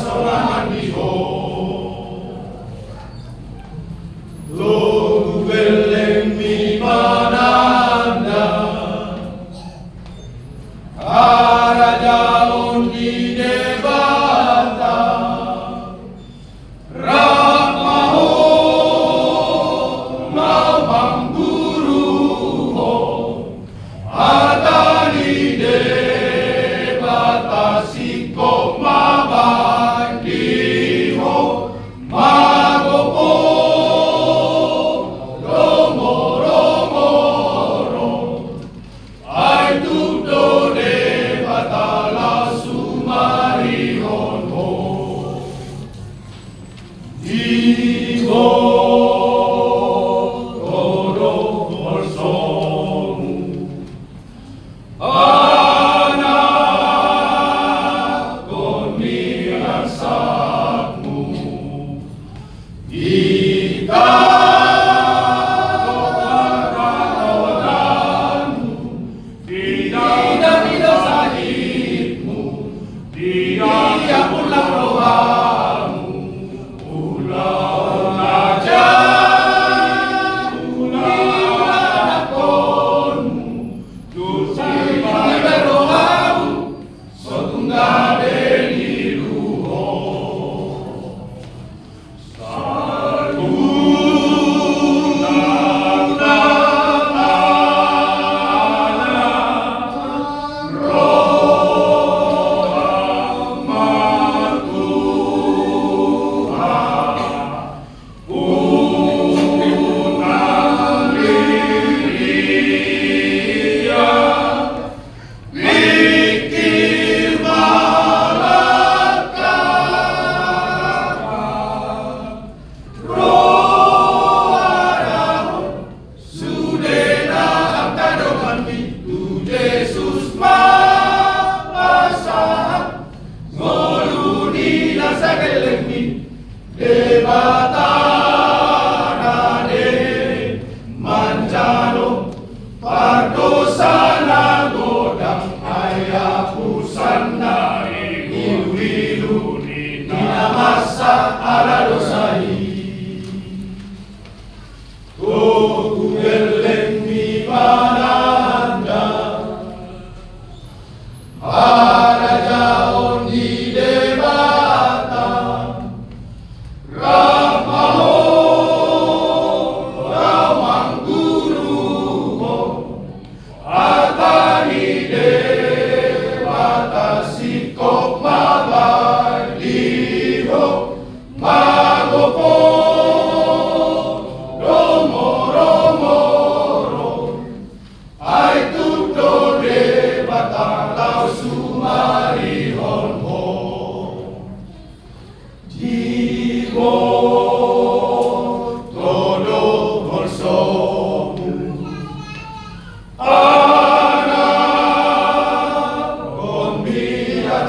sorangan iho. Logu beleng mi mananda, Karajaon di debata, Rakmaho mamang guruho, Atani debata siko mabandiho, magopo romoro-moro, ay tudo debata la sumarihon ho. Digo todo bolsomu, anak konmiasamu, ika kepadamu, tidak sahibmu, dia pulang rohamu, pulang aja, pulang akonmu, tusi rohamu, sotunggal deliruho. Yesus mapasahan, ngoluni nasa gelemi, debatanane, manjano, pardosana godang, ayapusan na ilu-ilu, ninamasa ala dosai. Toku geleng mi mananda, Karajaon di debata, Rakmaho mamang guruho, Atani debata sikop mabandiho, magopo romoro-moro, ay tudo debata lau sumarihon ho. Jigo todo bolsomu, anak konmiasamu,